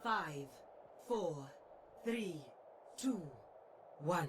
5, 4, 3, 2, 1.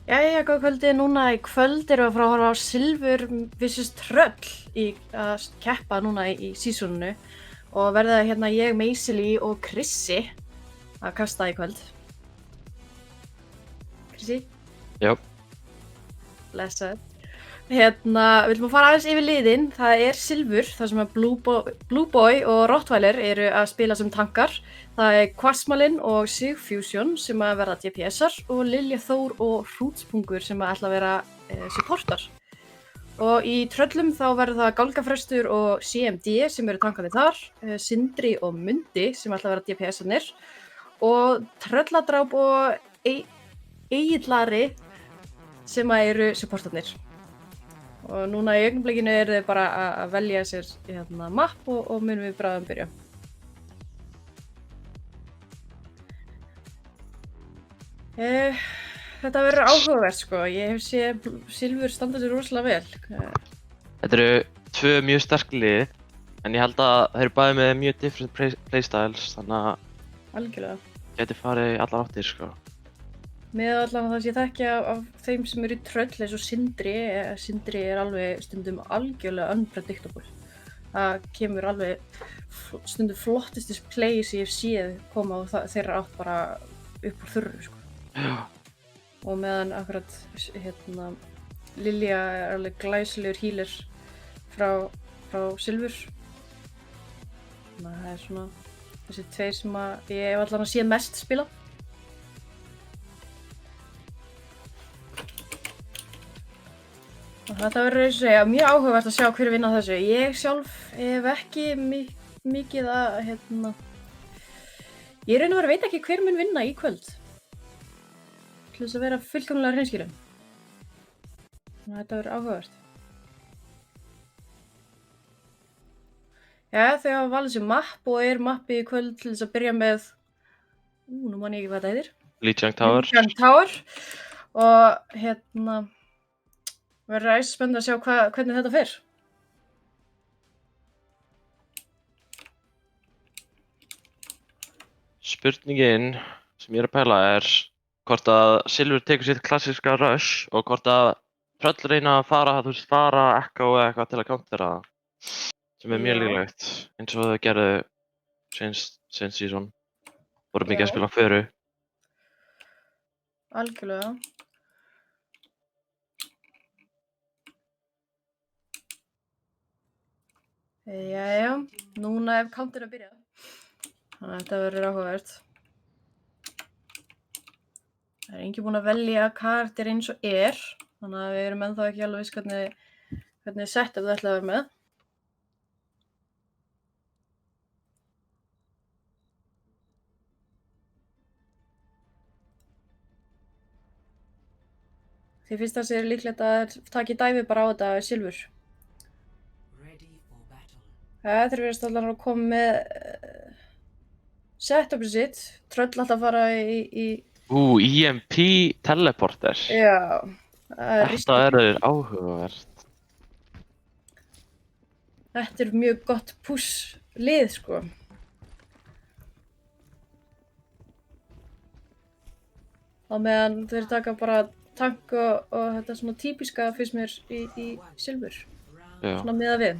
Jæja, góð kvöldi, núna í kvöld erum við að fara að horfa á Silfur vs. Tröll í að keppa núna í seasoninu og verða hérna ég, Meisili og Krissi að kasta í kvöld. Krissi? Já. Blessað. Hérna, við viljum að fara aðeins yfir liðin. Það er Silfur, þar sem að Blue Boy og Rottweiler eru að spila sem tankar. Það er Quasmalin og Sigfusion sem að verða DPS-ar og Lilja Þór og Hrútspungur sem að ætla að vera supportar. Og í Tröllum þá verður það Gálgafrestur og CMD sem eru tankarnir þar, Sindri og Mundi sem ætla að vera DPS-arnir og Trölladráp og Egillari sem að eru supportarnir. Og núna í augnablikinu eru þið bara að velja sér hérna mapp og munum við bráðum byrja. Þetta verður áhugavert sko, ég hef séð Silfur standa sér rosalega vel. Þetta eru tvö mjög sterk lið, en ég held að þeir eru bæði með mjög different playstyles, þannig að Algjörlega. geti farið í allar áttir sko. Með allan það sem ég þekkja af þeim sem eru í Tröll eins og Sindri. Sindri er alveg stundum algjörlega unpredictable. Það kemur alveg stundum flottistist play sem ég hef séð koma og þeirra átt bara upp úr þurru sko. Já. Og meðan akkurat hérna Lilja er alveg glæsilegur healer frá Silfur. Þannig að það er svona þessi tveir sem að ég hef allan að sé mest spila. Og þetta verður eins og segja mjög áhugavert að sjá hver vinna þessu. Ég sjálf hef ekki mikið að hérna ég raun og veru veit ekki hver mun vinna í kvöld. Til þess að vera fullkomlega hreinskilin. Þannig að þetta verður áhugavert. Já, þau hafa valið sér mapp og er mappið í kvöld til þess að byrja með nú man ég ekki hvað þetta heitir. Lijiang Tower. Lijiang Tower. Og hérna verður æst spennandi að sjá hvernig þetta fer. Spurningin sem ég er að pæla er hvort að Silfur tekur sitt klassíska rush og hvort að Tröll reyna að fara Echo eða eitthvað til að countera það. Sem er mjög Já. líklegt, eins og þau gerðu since season. Voru mikið að spila föru. Algjörlega. Jæja, núna ef countin að byrja. Þannig að þetta verður áhugavert. Það er enginn búinn að velja karakter eins og er. Þannig að við erum ennþá ekki alveg viss hvernig setup þau ætla að vera með. Því finnst það sér líklegt að þeir taki dæmi bara á þetta Silfur. Ready for battle. Þeir verðast allan að koma með setupið sitt. Tröll alltaf fara í EMP teleporter. já, Þetta er áhugavert. Þetta er mjög gott push lið, sko. Á meðan þeir taka bara tank og þetta svona típiska finnst mér í Silfur. Já. Svona miða við.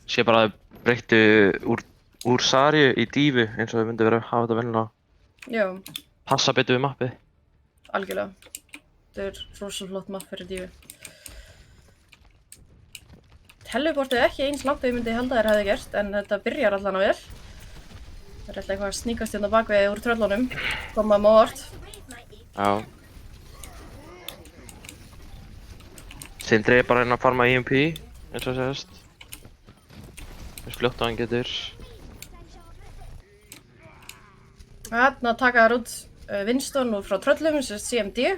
Sé bara að þau breyttu úr Sarju í Dífu eins og þau myndi vera að hafa þetta venjulega. Já, Passa betur við mappið. algjörlega. Þetta er rosalega flott mapp fyrir Dífu. Teleportið ekki eins langt að ég myndi halda þér hefði gert, en þetta byrjar allan að vel. Það er alltaf eitthvað að sníkast hérna bakvið úr tröllunum. Koma á óvart. Já. Sindri er bara að reyna að farma EMP, eins og segist. Eins fljótt og hann getur. Þarna taka þær út Winston úr frá tröllum, sem CMD,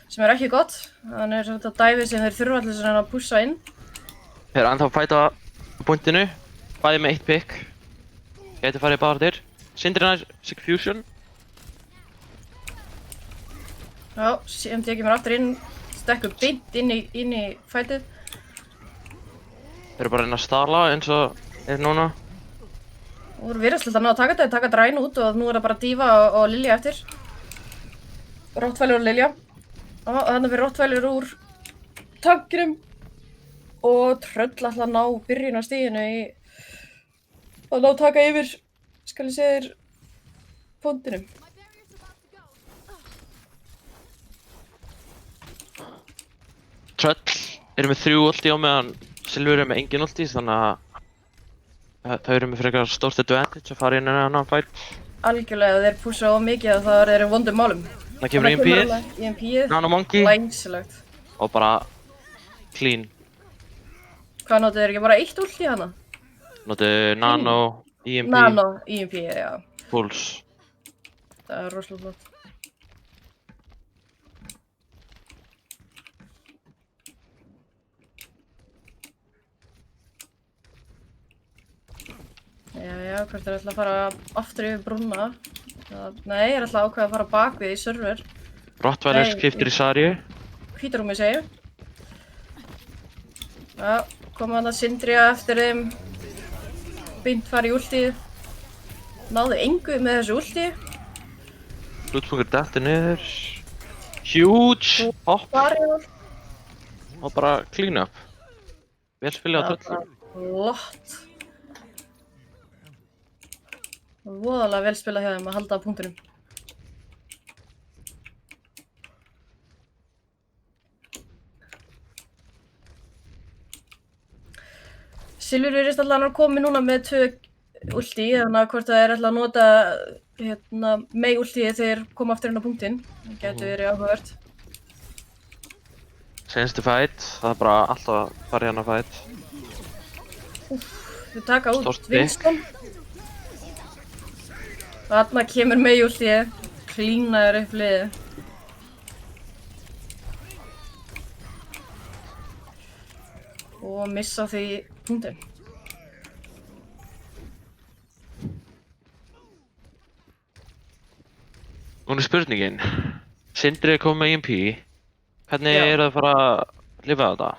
sem er ekki gott. Þannig er þetta dæfið sem þeir þurfa allir sem að pússa inn. Þeir eru ennþá að fæta á pointinu. Bæði með 1 pick. Gæti farið bara þér. Sindri nær Fusion. Já, CMD kemur aftur inn, stekkur beint inn í fætið. Þeir eru bara að reyna að stala eins og er núna. Þú voru virðast alltaf að ná að taka þetta, taka dræn út og nú er það bara Dífa og Lilja eftir. Rottweiler og Lilja. Og þannig fyrir Rottweiler úr tankinum. Og tröll alltaf að ná byrjun á stíginu í að ná taka yfir, skal ég segja þér, punktinum. Tröll eru með 3 ulti á meðan Silfur er með engin ulti, þannig að þau eru með frekar stórt advantage að fara inn en annan fight. Algjörlega, þeir pússa of mikið og það er vondum málum. Það kemur EMP-ið, EMP-ið, Nano Monkey lænsilegt. og bara clean. Hvað notuðu þeir ekki bara 1 ult í hana? Notu Nano, EMP, Nano, EMP, já. Pulse. Það er rosalega flott. Já, hvert er ætla að fara aftur yfir brúna? Nei, ég er ætla að ákveða að fara bakvið í server. Rottweiler Nei, skiptir í Sarju. Hvítarúmi segi. Já, koma hann að Sindri eftir þeim. Beint fara í ultið. Náðu engu með þessu ulti. Blutspungur dettur niður. Huge hopp Barjól. og bara clean up. Vel spilað á tröllum. Flott. Voðalega vel spilað hjá þeim að halda á punktunum. Silfur virðist allan að koma núna með 2 ulti, þannig að hvort það er alltaf að nota Mei ultið þegar koma aftur inn á punktinn. Það getur verið áhugavert. Senstu fight, það er bara alltaf að fara í hana fight. Þau taka út Stórt Winston. Þarna kemur Mei ultið, klínaður upp liðið. Og missa því punktinn. Hún er spurningin. Sindri er komið með EMP. Hvernig Já. er það að fara að lifa þetta?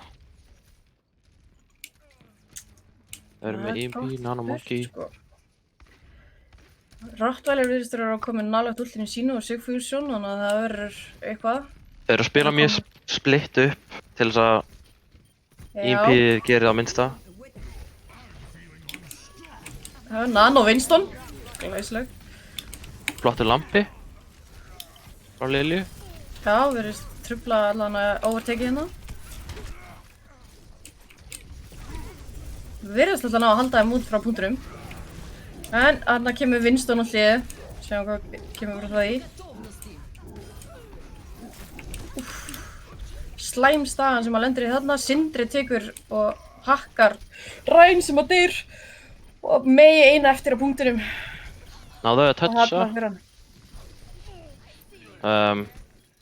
Það eru með EMP, Nano Monkey. Sko. Rottweiler virðist vera að koma nálægt ultinu sínu og Sigfusion, þannig að það verður eitthvað. Þau eru að spila mjög splitt upp til þess að EMP gerir það minnsta. Já, Nano Winston. Glæsileg. Flottur lampi frá Lilju. Já, virðist trufla allan að overtake hérna. Virðist alltaf ná að halda þeim út frá punktunum. En þarna kemur Winston á hliðið. Sjáum hvað kemur frá það í. Slæm staðan sem að lendir í þarna. Sindri tekur og hakkar Ræn sem að deyr. Og Mei eina eftir á punktunum. Náðu að Og þarna toucha. fyrir hann.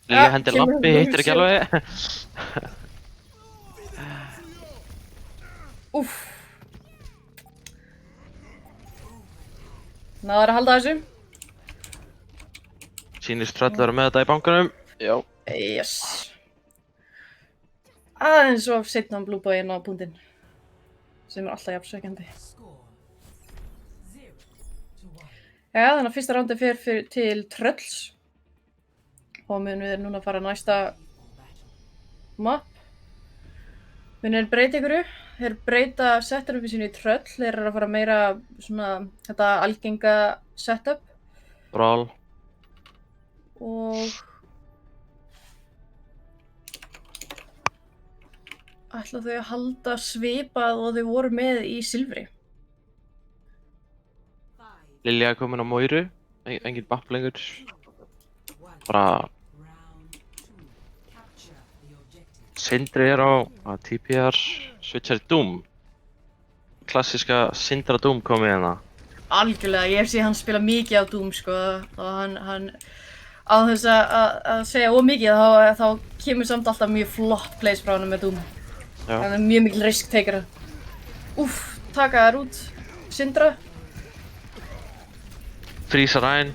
Lilja hendir kemur lampi, hittir ekki Lucio. alveg. Úff. Náður að halda þessu. Sýnist tröll vera með þetta í bankanum. Já. Yes. Aðeins of seinna Blue Boy inn á punktinn. Sem alltaf jafn svekkjandi. Score 0-1. Já, þannig að fyrsta rándi fer til Trölls. Og munum við núna fara næsta map. Munum við breyta ykkur. Þeir breyta setupi sínu í Tröll. Þeir eru að fara meira svona þetta algenga setup. Brawl. Og ætla þau að halda svipað og þau voru með í Silfri. Lilja er komin á Moiru. Engin bapp lengur. Bara Round 2. Capture the objective. Sindri er á TPR switchar Doom. Klassíska Sindra Doom komið hérna. Algjörlega, ég sé hann spila mikið á Doom sko og hann á þess að segja ómikið þá kemur samt alltaf mjög flott plays frá hann með Doom. Já. Hann er mjög mikil risk takera. Úff, taka þær út. Sindra, Frísa Ryan.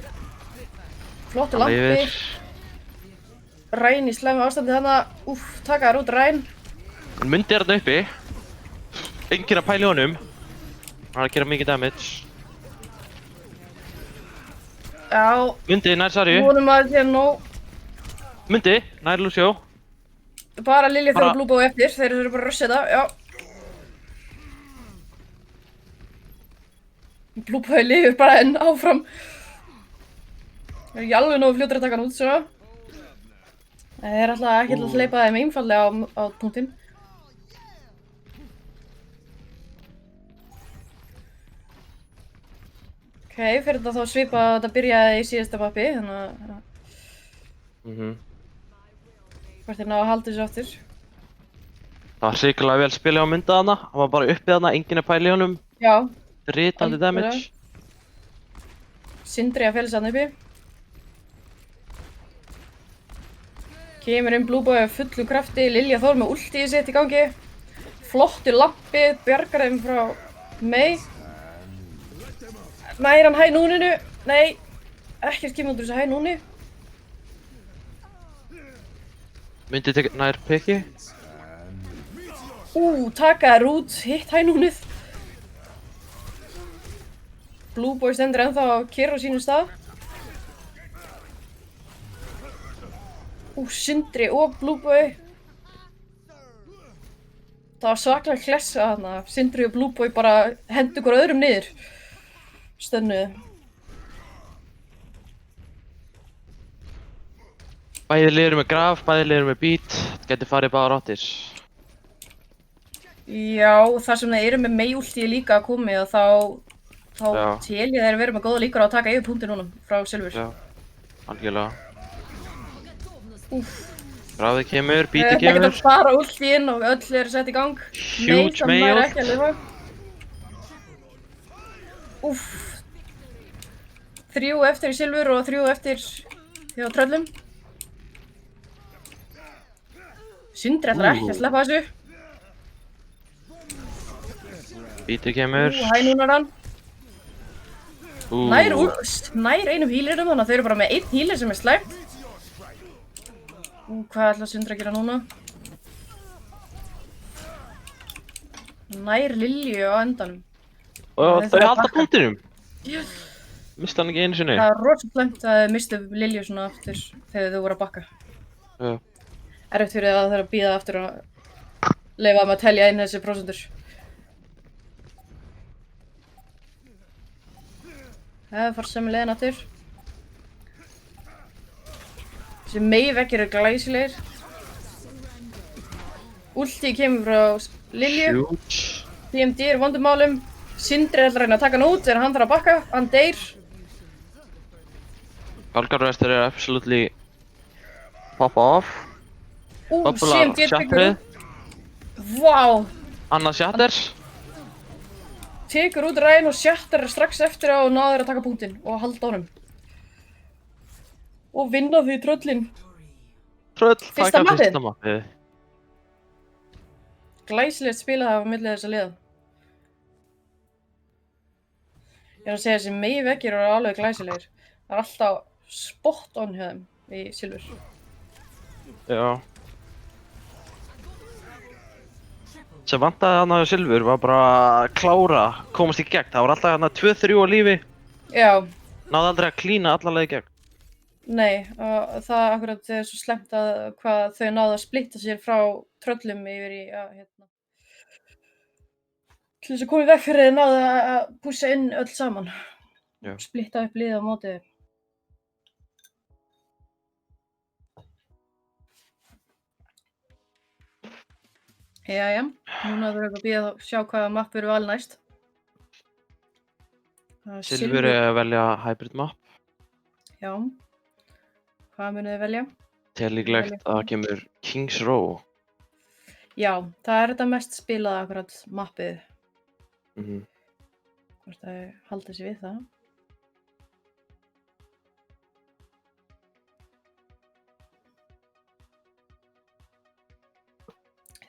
flottu Hann lampi. lifir. Ryan í slæmu ástandi þarna. Úff, taka þær út Ryan. Hann mundi er þarna uppi. Enginn að pæla í honum. Hann er að gera mikið damage. Já, Mundi, nær Sarju. vonum að þér nóg. Mundi, nær Lucio. Bara Lilja Bara- þarf Blue Boy eftir, þeir eru bara að rusha þetta, já. Blue Boy lifir bara enn áfram. Það er ekki alveg nógu fljótur að taka hann út, svona. Það er alltaf ekki að hleypa þeim einfallega á punktinn. Ok, fyrir þetta þá svipa að þetta byrjaði í síðasta mappi, þannig að hvort þeir ná að halda þessu aftur. Það var hrikalega vel spilið á mynda þarna. Hann var bara uppið þarna, enginn að pæla í honum. Já, Ritandi damage. Sindri að fela sann uppi. Kemur inn Blue Boy af fullu krafti, Lilja Þór með ultið sitt í gangi. Flottu lampi, bjargar þeim frá Mei. Nær hann hæ núninu? Nei, ekkert kemur út úr þessu hæ núni. Mundi tek nær piki. Taka þær út, hitt hæ núnið. Blue Boy stendur ennþá á kyrr á sínum stað. Sindri og Blue Boy. Það var svaklega klessa þarna. Sindri og Blue Boy bara hendu hver öðrum niður. Stönnuðu. Bæði liður með graf, bæði liður með beat. Þetta getur farið báðar áttir. Já, þar sem þeir eru með Mei-ultið líka að komi og þá Já. tel ég þeir verið með góða líkur á að taka yfir punkti núna frá Silfur. Já, algjörlega. Úff. Grafið kemur, beatið Það geta kemur. bara ultið inn og öll eru sett í gang. Huge Mei, Mei það ult. nær ekki að lifa. Úff. 3 eftir í Silfur og 3 eftir hjá Tröllum. Sindri ætlar ekki að sleppa þessu. Beatið kemur. Hæ núna er hann. Ú, Nær einum healerum þannig að þau eru bara með einn healer sem er slæmt. Hvað ætla Sindri að gera núna? Nær Lilju á endanum. Og Þau þau þurfa að halda bakka. punktinum. Yes. Mista hann ekki einu sinni. Það er rosalega slæmt að þau mistu Lilju svona aftur þegar þau voru að bakka. Já. Erfitt fyrir það að þau eru að bíða aftur og leyfa þeim að telja inn þessi prósentur. Það fara sömu leiðin aftur. Þessi Mei-veggir eru glæsilegir. Ultið kemur frá Lilju. Huge. DMD er vondumálum. Sindri ætlar að reyna að taka hann út þegar hann þarf að bakka. Hann deyr. Galgarvestur er absolutely poppa off. Bubla CMD tekur shatterið. út. Vá! Annað shatter. Tekur út Ryan og Shatter strax eftir á og náður að taka punktinn og halda honum. Og vinna því tröllin. Tröll Fyrsta taka mappið? fyrsta mappið. Glæsilegt spilað það á milli þessa liða. Ég er að segja þessi megi veggir eru alveg glæsilegir. Það er alltaf spot on hjá þeim í Silfur. Já. Sem vantaði hann á Silfur var bara að klára, komast í gegn. Það var alltaf hann 2-3 á lífi, Já, náði aldrei að klína alla leið í gegn. nei, og það akkurat er svo slemt að hvað þau náðu að splitta sér frá tröllum yfir í að til þess að koma í veg fyrir þau náðu að pússa inn öll saman. Já. Splitta upp liðið á móti þeim. Jæja, núna þurfum við að bíða að sjá hvaða mapp verður valið næst. Það er Silfur er að velja hybrid map. Já. Hvað munið þið velja? Til líklegt að það kemur Kings Row. Já, það er þetta mest spilaða akkurat mappið. Hvort það halda sér við það.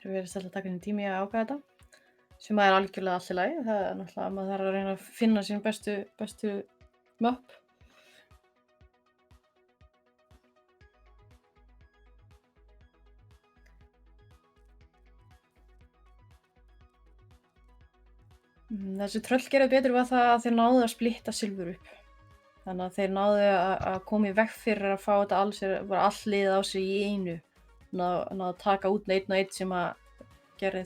Þeir verið stælt að taka henni tími að ákvæða þetta. Sem að er algjörlega allt í lagi. Það er náttúrulega að maður þarf að reyna að finna sín bestu mapp. Þessi tröll gerði betur var það að þeir náðu að splitta Silfur upp. Þannig að þeir náðu að koma í veg fyrir að fá þetta allt liðið á sig í einu. Náðu að taka út einn og einn sem að gerði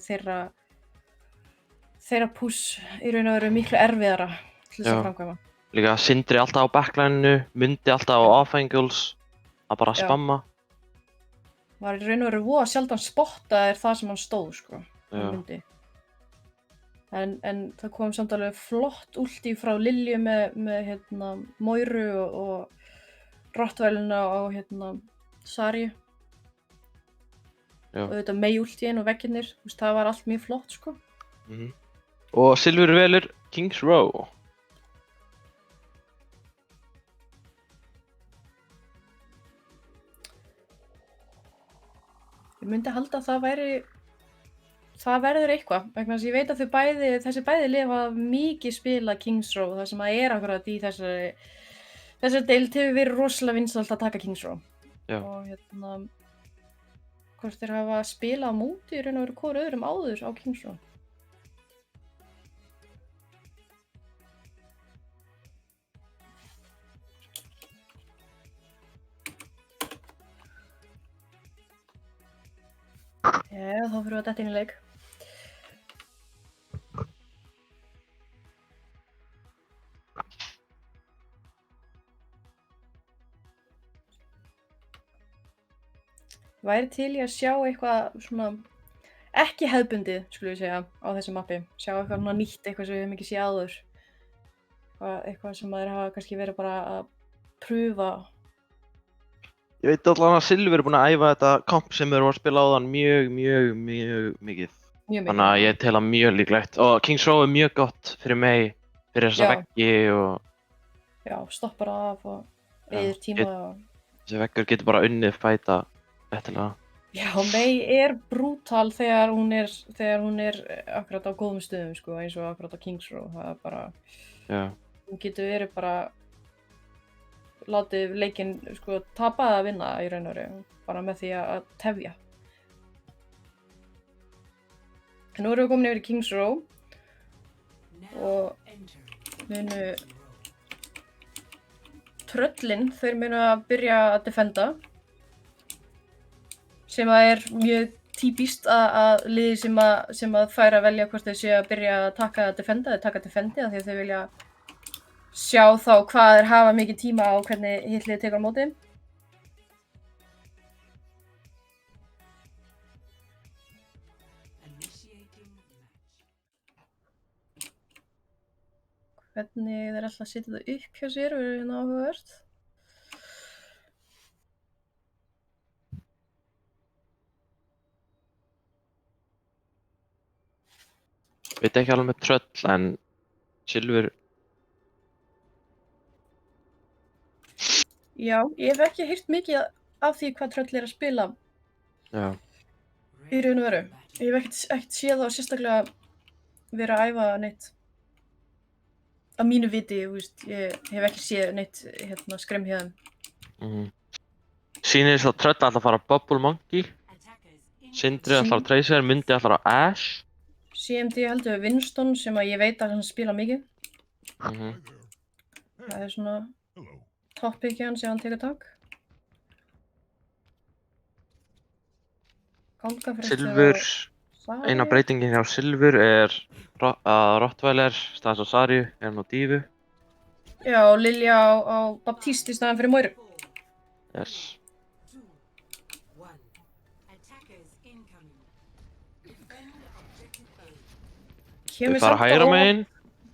þeirra púss í raun og veru miklu erfiðara til þess að framkvæma. Líka Sindri alltaf á backlineinu, Mundi alltaf á off-angles, að bara spamma. Var í raun og veru voða sjaldan spottaðir það sem hann stóð, sko. Mundi. En það kom samt alveg flott ulti frá Lilju með Moiru og Rottweilina og Sarju. Og þetta Mei ultiinn og veggirnir, það var allt mjög flott, sko. Og Silfur velur Kings Row. Ég myndi halda að það verður eitthvað, vegna þess að ég veit að þessi bæði lið hafa mikið spilað Kings Row, það sem að er akkurat í þessari deild hefur verið rosalega vinsælt að taka Kings Row. Já. Og hvort þeir hafa spilað á móti í raun og veru hvor öðrum áður á Kings Row. Já, þá fyrir við að detta inn í leik. Væri til í að sjá eitthvað svona ekki hefðbundið, skulum við segja, á þessu mappi. Sjá eitthvað svona nýtt, eitthvað sem við hefum ekki séð áður. Eitthvað sem þeir hafa kannski verið bara að prufa. Ég veit allavega að Silfur er búinn að æfa þetta kamp sem þeir voru að spila áðan mjög mikið. Mjög mikið. Þannig að ég tel að mjög líklegt. Og Kings Row er mjög gott fyrir mig, fyrir þessa veggi og... Já, stoppar af og eyðir tíma og... Þessi veggur getur bara unnið fæta réttilega. Já, Mei er brútal þegar hún er akkurat á góðum stöðum, sko, eins og akkurat á Kings Row. Það er bara... Já. Hún getur verið bara... látið leikinn, sko, tapa eða vinna í raun og veru, bara með því að tefja. En nú erum við komin yfir í Kings Row og tröllin, þeir munu að byrja að defenda sem að er mjög típist að liði sem að fær að velja hvort þau séu að byrja að taka að defenda eða taka defendi af því að þau vilja sjá þá hvað þeir hafa mikið tíma á hvernig hitt liðið tekur á móti. Hvernig þeir ætla að setja það upp hjá sér verður hérna áhugavert. Veit ekki alveg með tröll en Silfur... Já, ég hef ekki heyrt mikið af því hvað tröll er að spila Já. í raun og veru. Ég hef ekkert séð þá sérstaklega vera að æfa neitt. Að mínu viti, þú veist, ég hef ekki séð neitt skrem hjá þeim. Sýnir svo tröll ætla að fara Bubble Monkey. Sindri ætlar á Tracer, Mundi ætlar á Ashe. CMD heldur við Winston sem að ég veit að hann spila mikið. Það er svona toppikið hans ef hann tekur tak. Silfur, eina breytingin hjá Silfur er að Rottweiler, staðans á Sarju, er nú Dífu. Já, og Lilja á Baptiste í staðan fyrir Moiru. Yes. Þau fara hægra megin.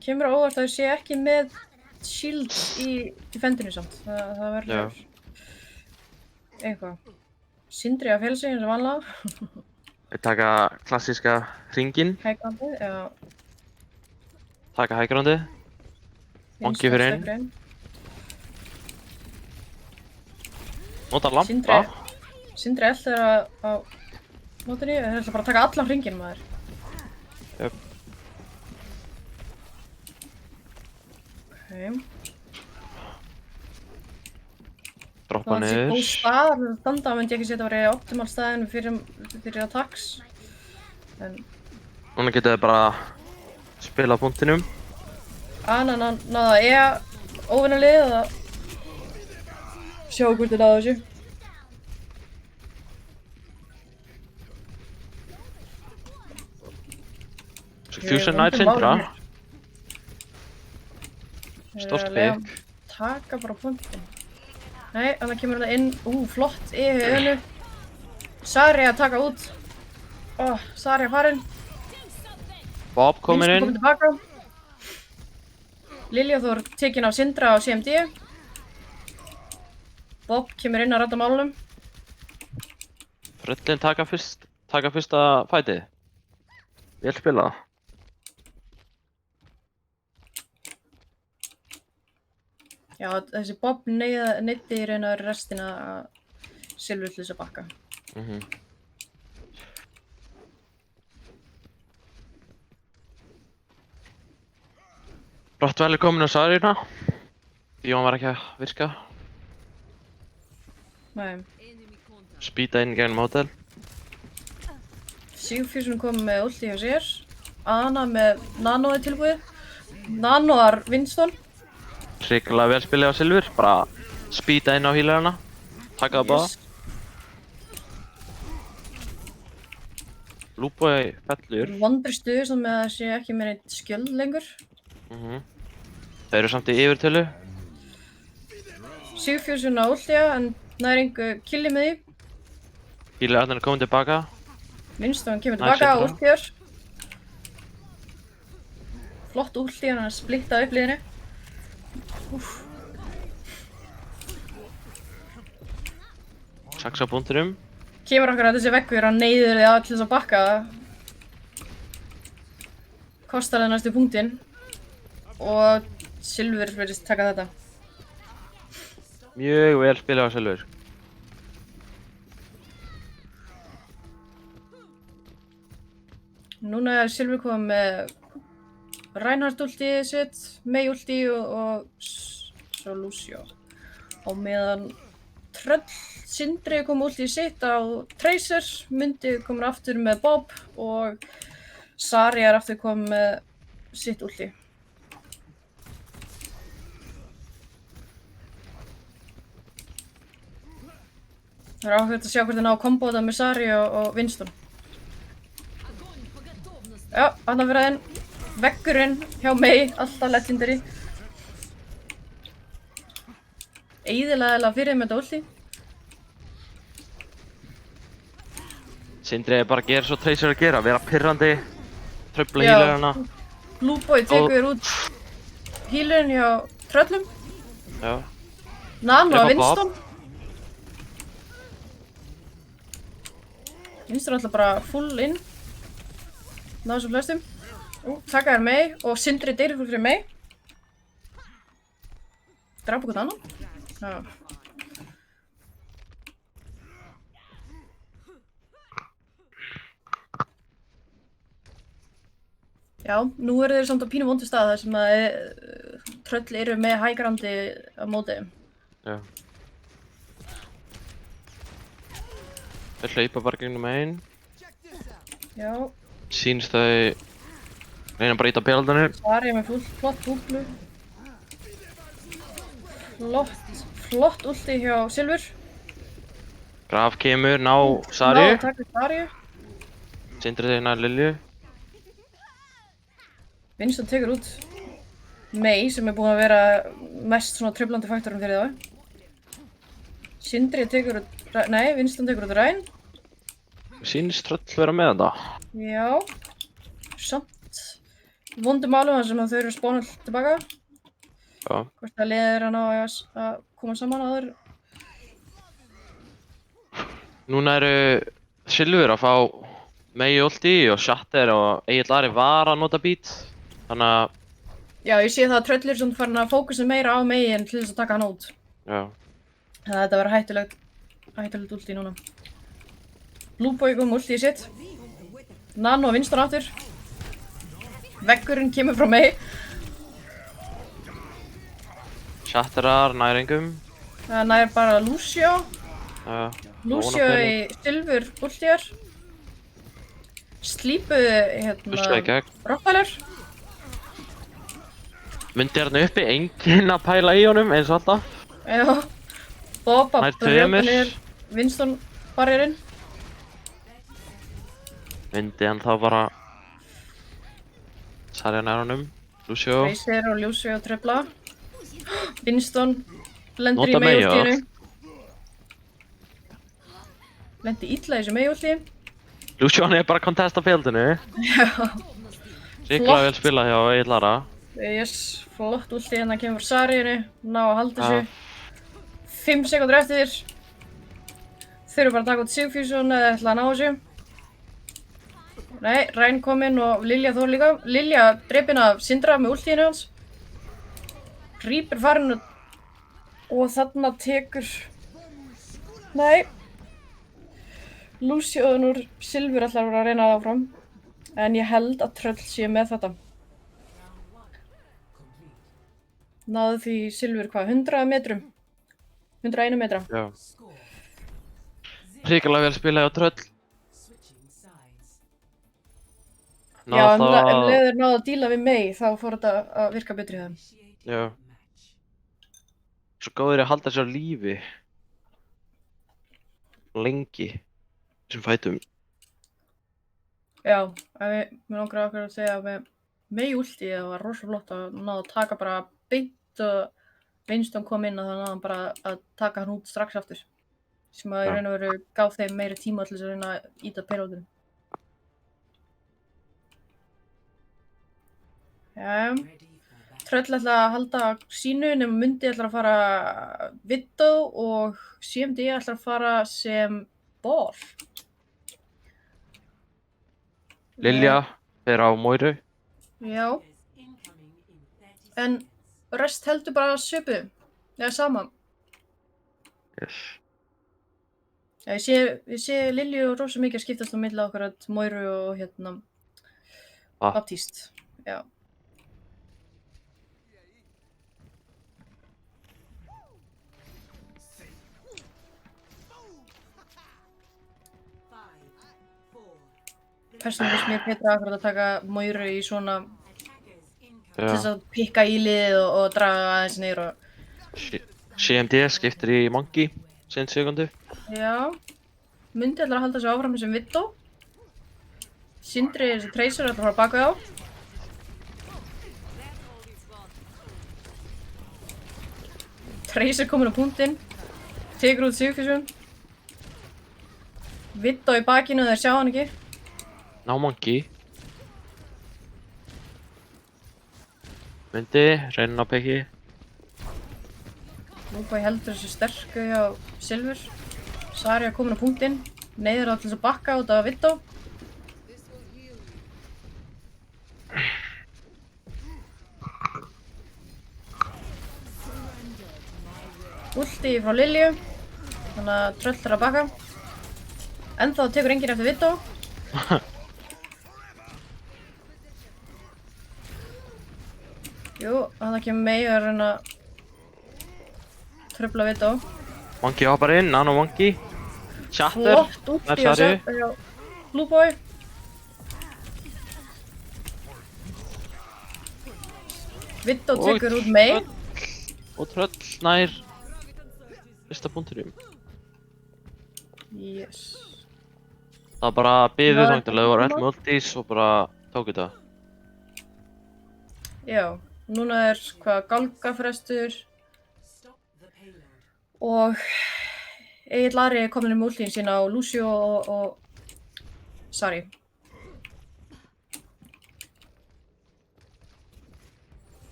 Kemur á óvart að þau sé ekki með shield í defendinu samt. Það verður eitthvað. Sindri að fela sig eins og vanlega. Þau taka klassíska hringinn. Hægrandi, já. Taka hægrandi. Monkey fyrir inn. Nota lampa. Sindri ætlar á notinni. Þeir ætla bara að taka allan hringinn maður. Jöp. Droppa niður. Það sé góð staðar að standa, myndi ég ekki setja að vera í optimal staðinu fyrir attacks. En núna geta þau bara spila á punktinum. Náða óvinnarlið að sjá hvort þið náðu þessu. Fusion nær Sindra. Stórt pick. Taka bara punktin. Nei, þannig kemur það inn. Flott í höfunu. Sari að taka út. Sari að farin. Bob kominn inn. Tilbaka. Lilja Þór tekin af Sindra á CMD. Bob kemur inn að redda málunum. Tröllin taka fyrsta fætið. Vel spilað. Já, þessi Bob neyddi í raun og veru restina að Silfur til þess að bakka. Rottweiler kominn á Sarjuna. Jón var ekki að virka. Nei. Spýta inn gegn mótel. Sigurfjörnsson kom með ulti hjá sér. Ana með Nanoði tilbúið. Nanoar Winston. Hrikalega vel spilið á Silfur, bara spýta inn á healerana, taka það báða. Lúboi fellur. Vondri stuð sem með að sé ekki með neitt skjöld lengur. Þau eru samt í yfirtölu. Sigurfjörnsson á ulti en nær engu killi með því. Healerarnir er komin tilbaka. Winston kemur tilbaka á ultiður. Flott ulti, hann að splitta upp liðinu. Saxa búndurum. Kemur okkur að þessi veggur, hann neyður þið til þess að bakka. Kostar það næstu punktinn. Og Silfur verðist taka þetta. Mjög vel spilað á Silfur. Núna er Silfur komið með Reinhardt ulti sitt, Mei ulti og svo Lucio. Á meðan Tröll Sindri kom ulti sitt á Tracer, Mundi komur aftur með Bob og Sari er aftur komið með sitt ulti. Það er áhugavert að sjá hvort það ná að kombo þetta með Sari og Winston. Já, hann að vera inn. Veggurinn hjá Mei, alltaf legendary. Eyðilega fyrir með þetta ulti. Sindri er bara að gera svo Tracer að gera, vera pirrandi, tröfla healerana. Blueboy tekur út healerinn hjá Tröllum. Já. Nano að Winston. Winston alltaf bara full in. Náðu svo flestum. Taka þér Mei og Sindri deyrir fyrir Mei. Drapa hvort annan. Já. Já, nú eru þeir samt á pínu vondu stað þar sem að tröll eru með hægrandi á móti þeim. Já. Þeir hlaupa bara gegnum einn. Já, Sýnist þau reyna bara að íta bjaldinu. þar er með flott útlu. Flott últi hjá Silfur. Graf kemur, ná Ná, Sarju. takk við Sarju. Sindri þeir ná Lilju. Winston tekur út Mei sem er búin að vera mest svona truflandi faktorum fyrir þá. Sindri tekur út, nei, Winston tekur út Ryan. Sýnist tröll vera með þetta. Já, samt vondum málum þar sem að þau eru spónað tilbaka. Já. Hvort það liðir hann á að koma saman áður. Núna eru Silfur að fá Mei ulti og Shatter og Egill Ari var að nota beat. Þannig að, Já, ég sé það að tröll eru svona farin að fókusa meira á Mei en til þess að taka hann út. já. Þannig að þetta verður hættulegt ulti núna. Blueboy kom ulti í sitt. Nano og Winston aftur. Veggurinn kemur frá Mei. Shatterar, næringum. Það nær bara Lucio. Já. Lucio í Silfur ultjar. Slípuðu Buslaði í gegn. Rottweiler. Myndi hérna uppi enginn að pæla í honum eins og alltaf. Já. Bob að Nær tveimur. niður Winston barrierinn. Myndi hann þá bara Sarja nær honum. Lucio. Tracer og Lucio trefla. Winston lendir Nota í Mei Mei, já. ultinu. Lendi illa í þessu Mei ulti. Lucio hann er bara að contesta fjöldinu. Já. Ríkla vel spilað hjá Egill Ara. Yes, flott últi hérna kemur Sarjunu, ná að halda Já. þessu. 5 sekundur eftir. Þurfum bara að taka út Sigfússon eða ætla að ná þessu. Nei, Ryan kominn og Lilja Þór líka. Lilja drepin af Sindra með últíðinu hans. Reaper farinn og þarna tekur... Nei. Lucian úr Silfur ætlar að vera að reyna það áfram. En ég held að tröll sé með þetta. Náðu því Silfur hvað, 100 metrum? 101 metra. Já. Ríkla vel spilað hjá tröll. Switching sides. Já, ef það. leiður náðu að díla við Mei þá fór þetta að virka betri í það. Já. Svo góður að halda sér á lífi. Lengi. Þessum fætum. Já, mér langar okkur að segja að með Mei últi það var rosa flott að náðu að taka bara beint og Winston kom inn og þá náðu hann bara að taka hann út strax aftur. Sem að í Já. raun og veru gaf þeim meiri tíma til þess að reyna að íta payloadinu. Já, Ready for battle. Tröll ætla að halda sínu nema Mundi ætla að fara Widow og CMD ætla að fara sem Ball. Lilja fer á Moiru. Já, Is incoming in 30 en rest heldur bara söpu, eða sama. Yes. Já, ég sé Lilju rosa mikið að skiptast á milli okkar að Moiru og hérna Ah. Baptiste. Já. Persónulega finnst mér betra akkurat að taka Moiru í svona til þess Já. að pikka í liðið og draga aðeins niður og... CMD skiptir í Monkey. Sinn sekundu. Já. Mundi ætlar að halda sig áfram sem Widow. Sindri þessi Tracer ætlar að fara baka á. Tracer kominn á punktinn. Tekur út Sigfússon. Widow í bakinu þeir sjá hann ekki. Ná Monkey. Myndi, reyna á peki. Blueboy heldur þessu sterku hjá Silfur. Sarja kominn á punktinn. Neyður á til þess að bakka út af Widow. Ulti frá Lilju. Þannig að tröll er að bakka. Ennþá tekur enginn eftir Widow. Jú, það kemur Mei að reyna að trufla Vittó. Monkey hoppar inn, Nano Monkey. Shatter. Flott út Nær í að Sari. setja Blue Boy. Vittó Og tekur út Mei. Og tröll nær fyrsta punktinum. Yes. Það bara biðu Það þangað til þau voru öll koma. með ultis og bara tók þetta. Já, núna hvað, gálgafrestur Stop the payload. og Egill Ari er komin í múltíðin sína á Lucio og Sari.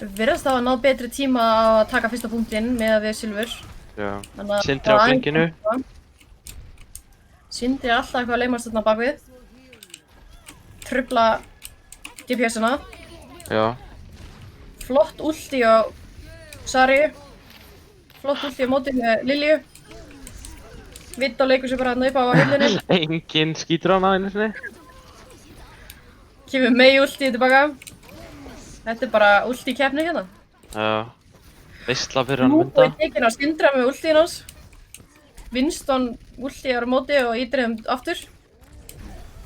Virðast þá að ná betri tíma á að taka fyrsta punktinn með að við Silfur. Já. Þannig að Sindri á það er blinkinu. Sindri er alltaf eitthvað að leymast þarna bakvið. Trufla DPS-una. Já. Flott ulti á Sari. Flott ulti á móti með Lilju. Vittó leikur sér bara hann upp á hillunni. Enginn skýtur hana einu sinni. Kemur Mei ulti tilbaka. Þetta er bara ulti keppni hérna. Já. Veistla fyrir hann Nú mynda. er tekin að Sindra með ultiðin hans. Winston ulti á móti og ídriðum aftur.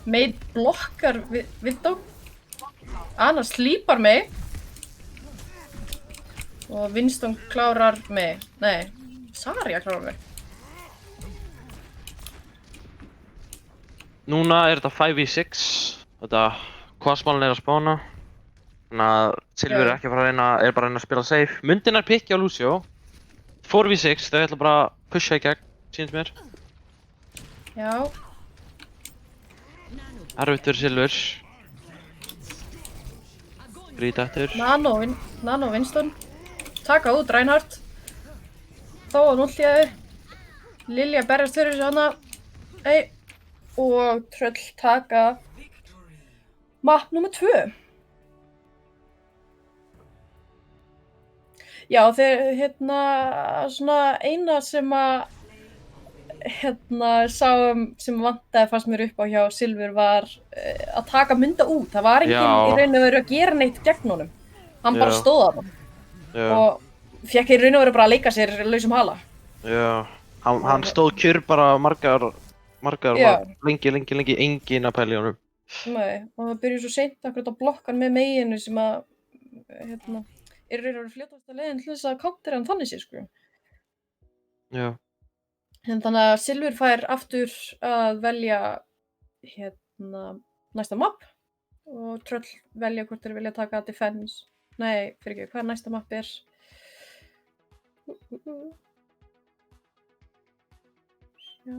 Mei blokkar Vittó. Anna slípar Mei. Og Winston klárar Mei. Nei, Saria klárar Mei. Núna er þetta 5v6. Þetta Quasmalin er að spána. Þannig að Silfur er Já. ekki að fara að reyna, er bara að reyna að spila safe. Mundin er pikki á Lucio. 4v6, þau ætla bara að pusha í gegn, sýnst mér. Já, Erfitt fyrir Silfur. Grít eftir. Nano Winston. Taka út Reinhardt. Þó að núlltíði. Lilja berjast fyrir sig hana. Ei. Og tröll taka map nr. 2. Já, þeir svona eina sem að sáum sem vantaði fannst mér upp á hjá Silfur var að taka mynda út. Það var enginn Já. í raun og veru að gera neitt gegn honum. Hann bara Já. stóð að hann Já. og fekk í raun og veru bara að leika sér lausum hala. Já. Hann stóð kjur bara margar, Já. lengi, enginn að pæla í honum. Nei, og það byrjuði svo seint akkurat að blokka hann með meginu sem að er raun og veru fljótasta leiðin til þess að countera hann þannig sér, sko. Já. En þannig að Silfur fær aftur að velja næsta map og tröll velja hvort þeir vilja taka defense. Nei, fyrir ekki, hvað næsta map er? Sjá.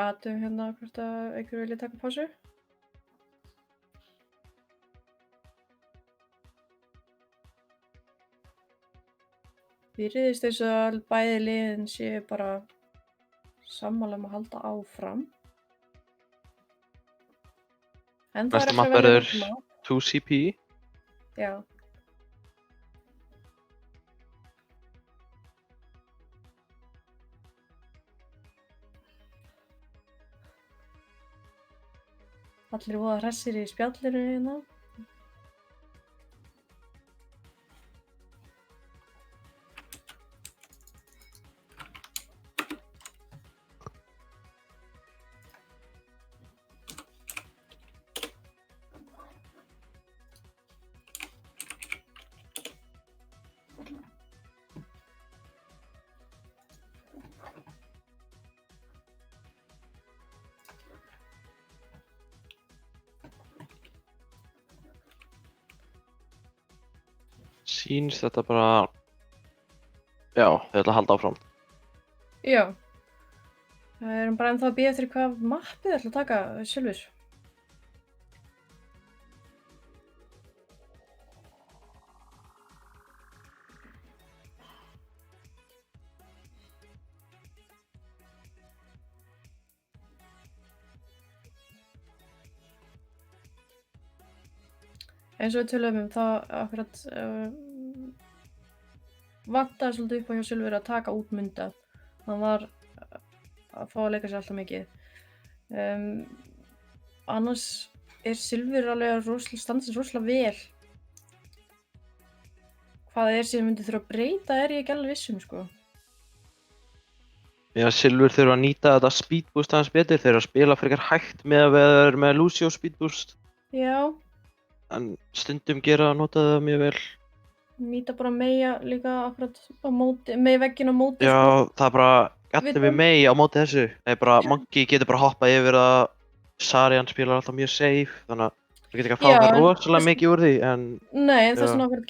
Aðtöfum hérna hvort að einhver vilja taka pásu. Virðist þess að bæði liðin séu bara sammála um að halda áfram. En það Næsta er ekki map að velja verður næsta map. 2CP. Já. Allir voða hressir í spjallinu hérna. Sýnst þetta bara, já, þau ætla að halda áfram. Já. Það erum bara ennþá að bíða eftir hvað mappið ætla að taka Silfur. Eins og við tölum þá akkurat vantaði svolítið upp á hjá Silfur að taka út Munda. Hann var að fá að leika sér alltaf mikið. Annars Silfur alveg að standa sér rosalega vel. Hvað sem myndi þurfa að breyta ég ekki alveg viss sko. Já, Silfur þurfa að nýta þetta speed boost aðeins betur. Þeir eru að spila frekar hægt með að vera með Lucio speed boost. Já. En stundum nota það mjög vel. Nýta bara Meyja líka akkurat á móti, Meyja vegginn á móti. Já, sko. það er bara gallið við Mey á móti þessu. Það er bara, Monkey getur bara hoppað yfir það. Sarian spilar alltaf mjög safe, þannig að það getur ekki að fá það rosalega mikið úr því, en... Nei, en þess vegna akkurat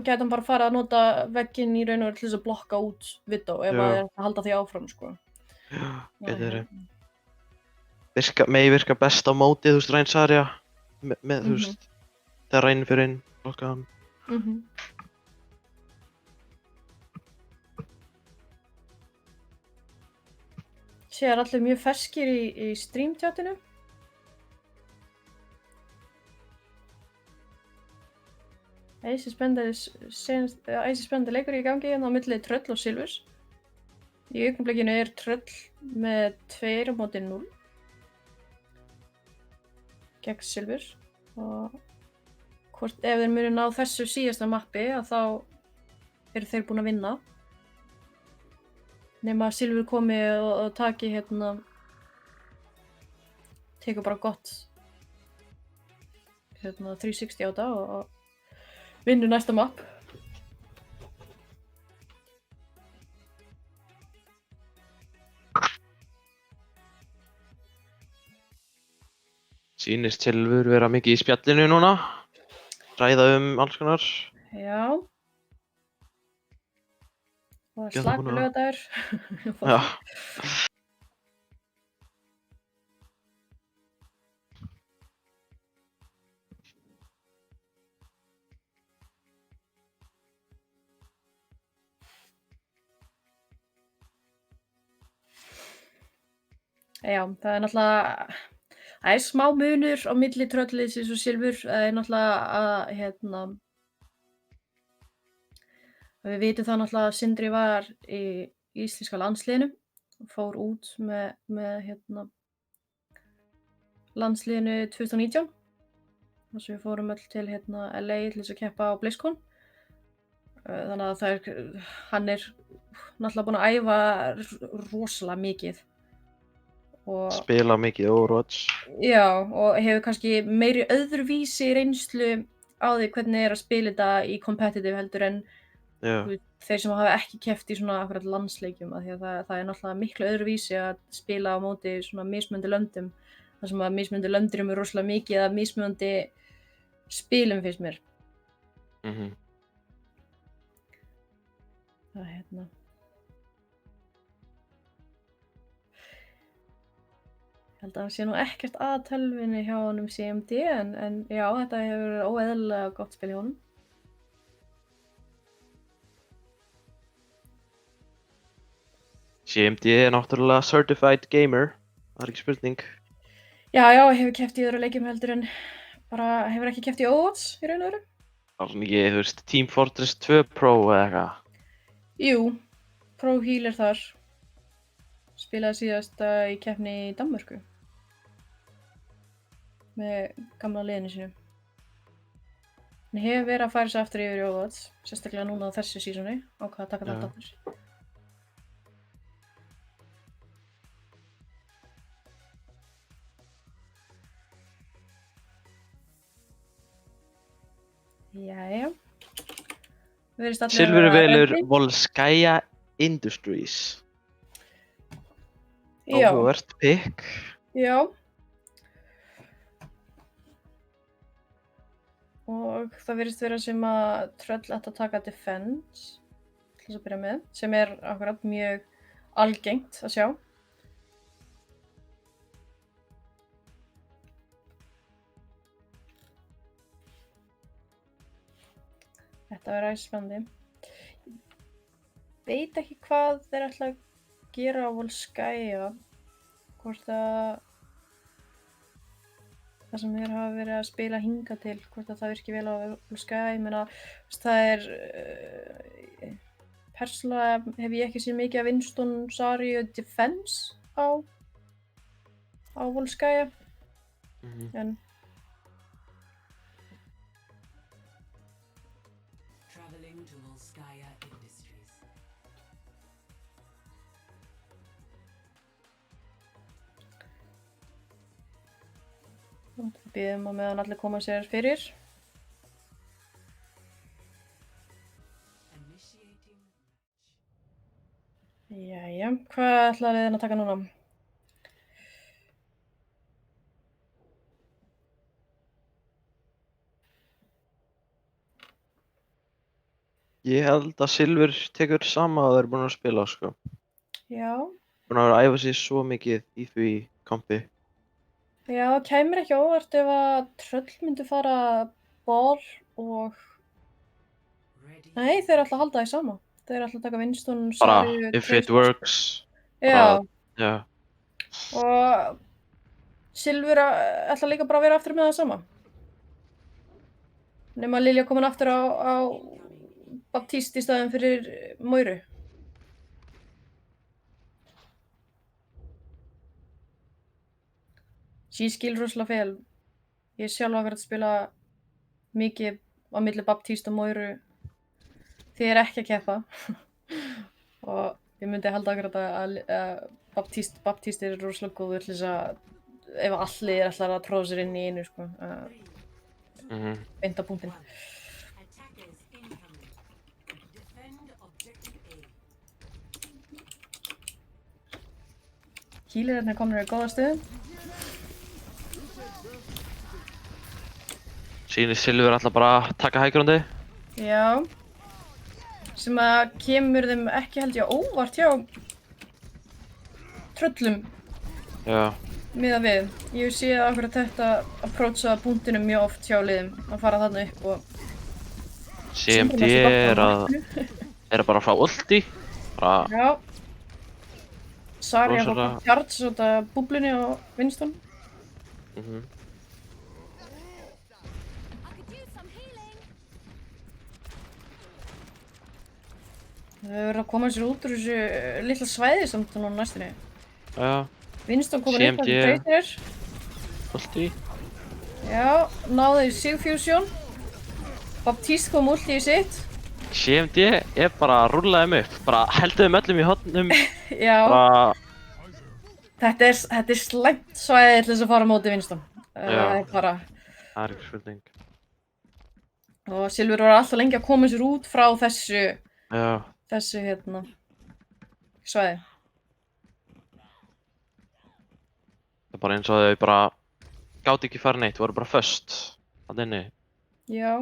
gætum bara fara að nota vegginn í raun og veru til þess að blokka út Widow ef það að halda því áfram, sko. Já, getur verið. Mey virkar best á móti, þú veist, Rein Saria. Þú veist, þegar Rein fyrir inn, blokka hann. Sér allir mjög ferskir í stream-tjatinu. Æsi spennandi leikur í gangi hérna á milli Tröll og Silvurs. Í augnablikinu Tröll með 2 á móti 0 gegn Silfur og ef þeir munu ná þessu síðasta mappi að þá eru þeir búin að vinna. Nema að Silfur komi og taki hérna tekur bara gott 360 á þetta og vinnur næsta mapp. Sýnist Silfur vera mikið í spjallinu núna. Ræða alls konar. Já. Og slakur laugardagur. Já. Já, það náttúrulega það smá munur á milli Tröllliðsins og Silfur. Það náttúrulega að við vitum það náttúrulega að Sindri var í íslenska landsliðinu og fór út með landsliðinu 2019. Þar sem við fórum öll til LA til þess að keppa á BlizzCon. Þannig að hann náttúrulega búinn að æfa rosalega mikið. Og spila mikið Overwatch. Já, og hefur kannski meiri öðruvísi reynslu á því hvernig að spila þetta í competitive heldur en þeir sem hafa ekki keppt í svona akkurat landsleikjum, af því að það náttúrulega miklu öðruvísi að spila á móti svona mismunandi löndum, þar sem að mismunandi löndir eru rosalega mikið að mismunandi spilum finnst mér. Það Ég held að hann sé nú ekkert að tölvunni hjá honum CMD, en já, þetta hefur verið óeðlilega gott spil hjá honum. CMD náttúrulega certified gamer, það ekki spurning. Já, hefur keppt í öðru leikjum heldur en bara hefur ekki keppt í Overwatch í raun og veru. Það var mikið, þú veist, Team Fortress 2 Pro eða eitthvað. Jú, Pro Healer þar. Spilaði síðast í keppni í Danmörku. Með gamla liðinu sínu. Hann hefur verið að færa sig aftur yfir í Overwatch, sérstaklega núna á þessu sísoni, ákvað að taka þetta aftur. Jæja. Silfur velur Volskaya Industries. Áhugavert pick. Já. Og það virðist vera sem að Tröll ætti að taka defense, til þess að byrja með, sem akkurat mjög algengt að sjá. Þetta verður æsispennandi. Veit ekki hvað þeir ætla að gera á Volskaya, hvort það sem þeir hafa verið að spila hingað til, hvort að það virki vel á Volskaya. Ég meina, það persónulega hef ég ekki séð mikið af Winston, Sari og Defense á Volskaya, en Traveling to Volskaya Industries. við bíðum á meðan allir koma sér fyrir. Initiating match. Jæja, hvað ætla liðin að taka núna? Ég held að Silfur tekur sama að það eru búin að spila, sko. Já, Búin að vera að æfa sig svo mikið í því kampi. já, kæmur ekki á óvart ef að tröll myndu fara ball og... Ready. Nei, þeir ætla að halda því sama. Þeir ætla að taka Winston, Bara, Sari og if it works. Já, Já. og Silfur ætla líka bara að vera aftur með það sama. Nema Lilja komin aftur á Baptiste í staðinn fyrir Moiru. Ég skil rosalega fel. Ég sjálf að vera að spila mikið á milli Baptiste og Moiru. Þið er ekki að keppa. Og ég myndi halda akkurat að Baptiste er rosalega góður til þess að ef allir ætlar að tróða sér inn í einu, sko. Beint á punktinn. Attackers incoming. Defend objective A. Healerarnir komnir í góða stöðu. Sýnir Silfur alltaf bara að taka hægrundi. Já. Sem að kemur þeim ekki held ég óvart hjá tröllum Já. miðað við. Ég hef séð akkurat þetta approacha punktinu mjög oft hjá liðum að fara þarna upp og... CMD er að bara fá ulti. Bara, Já. Sari að fá Rosalega. charge út af búblunni á Winston. Þau verður að koma sér út úr þessu litla svæði samt núna á næstunni. já, Winston komin upp að CMD. Tracer. ulti. Já, náði Sigfusion. Baptiste kom ulti í sitt. CMD er bara að rúlla þeim upp. Bara heldur þeim öllum í hotnum. Já, Bara, þetta er slæmt svæði til þess að fara á móti Winston. Það Já. er bara... það er ekki spurning. Og Silfur var alltaf lengi að koma sér út frá þessu Já, svæði. það er bara eins og þau bara gátu ekki fara neitt, voru bara föst að inni. Já.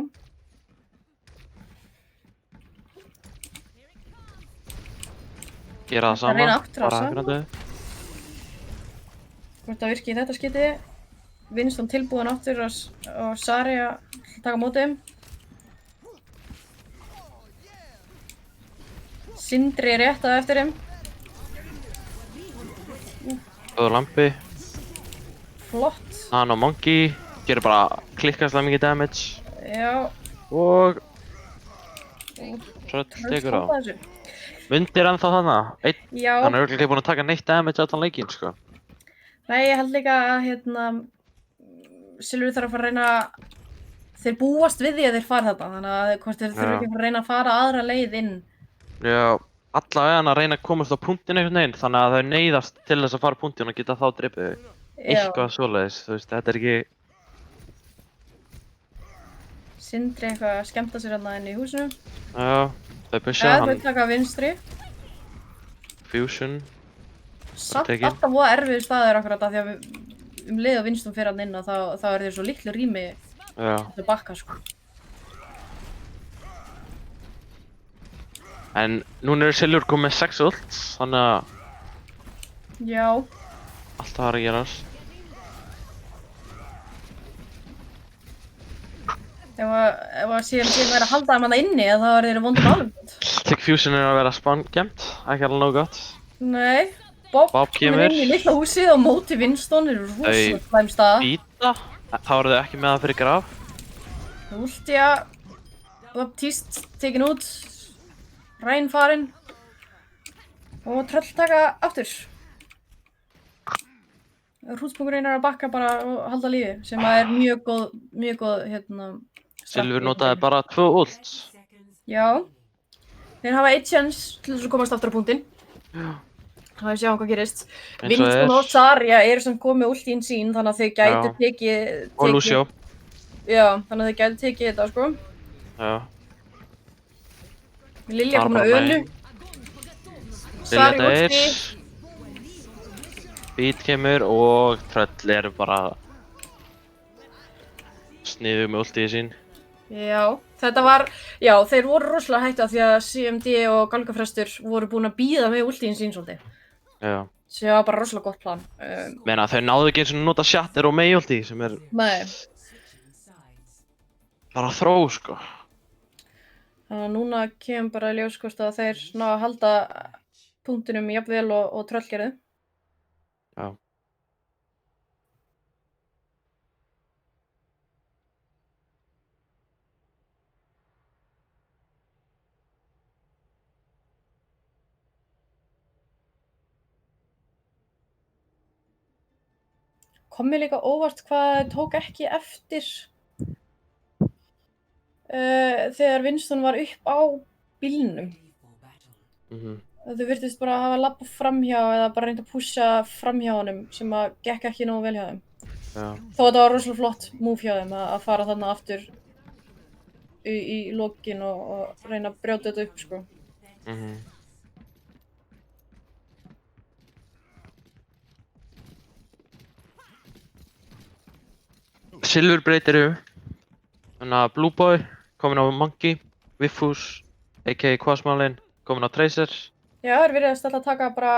Gera það Það sama, reyna aftur á bara sama. hægrandi. Hvort það virki í þetta skiti. Winston tilbúin aftur og Sari að taka á móti þeim. Sindri er rétt að eftir þeim. Góður lampi. Flott. Hann og Monkey gerir bara klikkastlega mikið damage. Já. Og Tröll tekur á. Stoppa þessu. Mundir ennþá þarna. Já. Hann er örugglega ekki búinn að taka neitt damage allan leikinn, sko. Nei, ég held líka að Silfur þarf að fara að reyna þeir búast við því að þeir fara þetta þannig að hvort þeir þurfa ekki að fara að reyna að fara aðra leið inn. Já, allavega að reyna að komast á punktinn einhvern veginn, þannig að þau neyðast til þess að fara á punktinn og geta þá drepið þau. Eitthvað svoleiðis, þú veist, þetta er ekki... Sindri eitthvað að skemmta sér hérna inn í húsinu. Já, þau pusha Þau hann. taka vinstri. Fusion. Samt tekin. alltaf voða erfið staður akkurat af því að leið og Winston fyrir hann inn og þá er þeir svo litlu rými Já. til bakka, sko. En núna er Silfur komið með 6 ult, þannig að Já. allt það er að gerast. Ef að CMC væri að halda þeim hana inni þá er þeir vondum álum. Click Fusion er að vera spawn-gemt, ekki alveg nógu gott. Nei. Bob Bob kemur kemur. inn í litla húsið á móti Winston er rosalega slæm staða. Býta, þá eru þau ekki með það fyrir graf. Últja, Baptiste tekin út, Ræn farinn. Og tröll taka aftur. Hrútspungur að bakka bara og halda lífi, sem að er mjög góð, Silfur strategi. notaði bara 2 ult. Já. Þeir hafa 1 chance til þess að komast aftur á punktinn. Já. Það er sjá hvað gerist. Eins og Winston og er. Zarya eru sem komið ultín sín, þannig að þau gætu tekið... Og Lucio. Já, þannig að þau gætu tekið þetta, sko. Já. Lilja Bara komin á bara önu. Lilja Zarya deyr. ulti. Beat kemur og tröll eru bara sniðug með ultið sín. Já, þetta var... Já, þeir voru rosalega hættu af því að CMD og Galgafrestur voru búin að bíða með ultín sín svolítið. Já. Sem var bara rosalega gott plan. Meina þau náðu ekki eins og nota shatter og mei ulti sem er Nei. bara þró sko. Þannig að núna kemur bara í ljós hvort að þeir ná að halda punktinum jafnvel og tröll gerðu. Já. Kom mér líka óvart hvað þau tók ekki eftir þegar Winston var upp á bílnum. Þau virtist bara hafa labbað framhjá eða bara reynt að pússa framhjá honum sem að gekk ekki nógu vel hjá þeim. Já. Þó að þetta var rosalega flott move hjá þeim að fara þarna aftur í lokin og reyna að brjóta þetta upp, sko. Silfur breytir þannig að Blue Boy komin á Monkey, Wiffus, a.k.a. Quasmalin komin á Tracer. Já, þeir virðast alltaf taka bara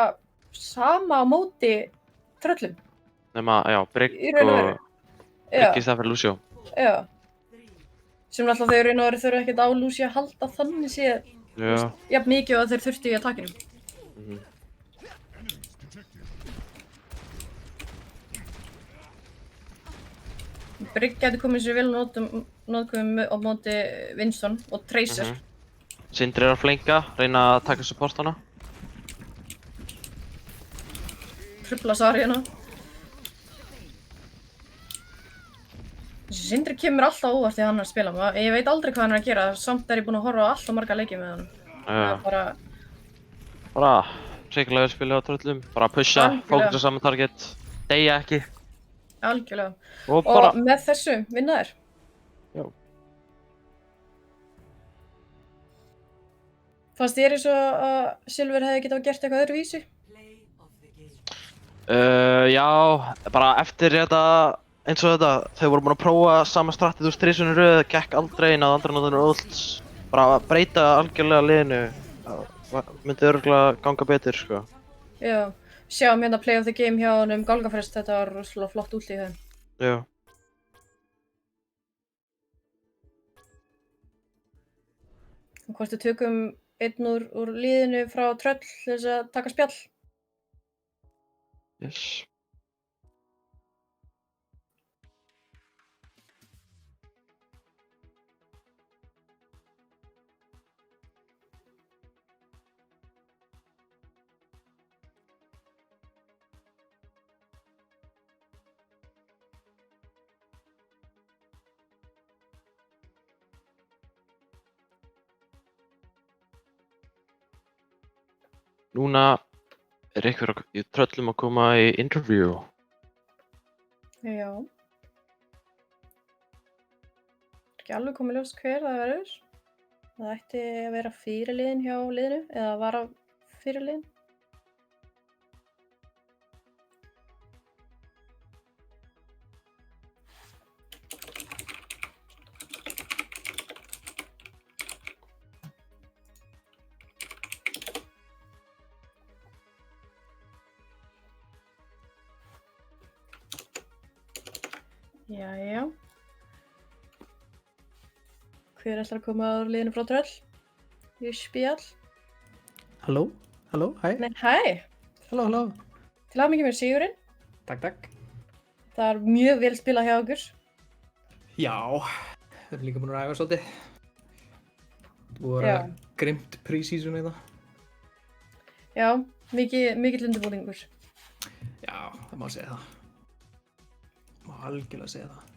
sama á móti tröllum. Nema, já, Brygg Í raun og og veru. Brygg í stað fyrir Lucio. Já. Sem alltaf þeir raun og veru þurfa ekkert á Lucio að halda þannig séð Já. jafn mikið og þeir þurftu í attackinu. Brygg gæti komið sér vel notkvæm á móti Winston og Tracer. Sindri að flenka, reyna að taka support hana. Trufla Zaryana. Sindri kemur alltaf óvart þegar hann er að spila. Ég veit aldrei hvað hann er að gera, samt er ég búinn að horfa á alltaf marga leiki með hann. Það er bara hrikalega spila á tröllum, bara pusha, fókusa saman target, deyja ekki. Algjörlega. Og bara... með þessu vinna þær. Já. Fannst þér eins og að Silfur hefði getað gert eitthvað öðruvísi? Já, bara eftir þetta, eins og þetta, þau voru búin að prófa sama strattið úr strísunni röð, gekk aldrei inn að andra notanur ults. Bara breyta algjörlega liðinu, myndi örugglega ganga betur, sko. Já, sjáum hérna play of the game hjá honum Galgafrest, þetta var rosalega flott útlið þeim. Já. Og hvort við tökum einn úr liðinu frá tröll til þess að taka spjall? Yes. Núna er einhver í tröllum að koma í interview. Já. Ekki alveg komið ljóst hver það verður. Það ætti að vera fyrirliðin hjá liðinu, eða vara fyrirliðin. Jæja. Hver ætlar að koma úr liðinu frá tröll? Í spjall. Halló, halló, hæ. Nei, hæ. Halló, halló. Til hamingju með sigurinn. Takk, takk. Það er mjög vel spilað hjá okkur. Já, við erum líka búin að ræfa svolítið. Þú voru að grimt pre-season eða. Já, mikill undirbúningur. Já, það má segja það. Má algjörlega segja það.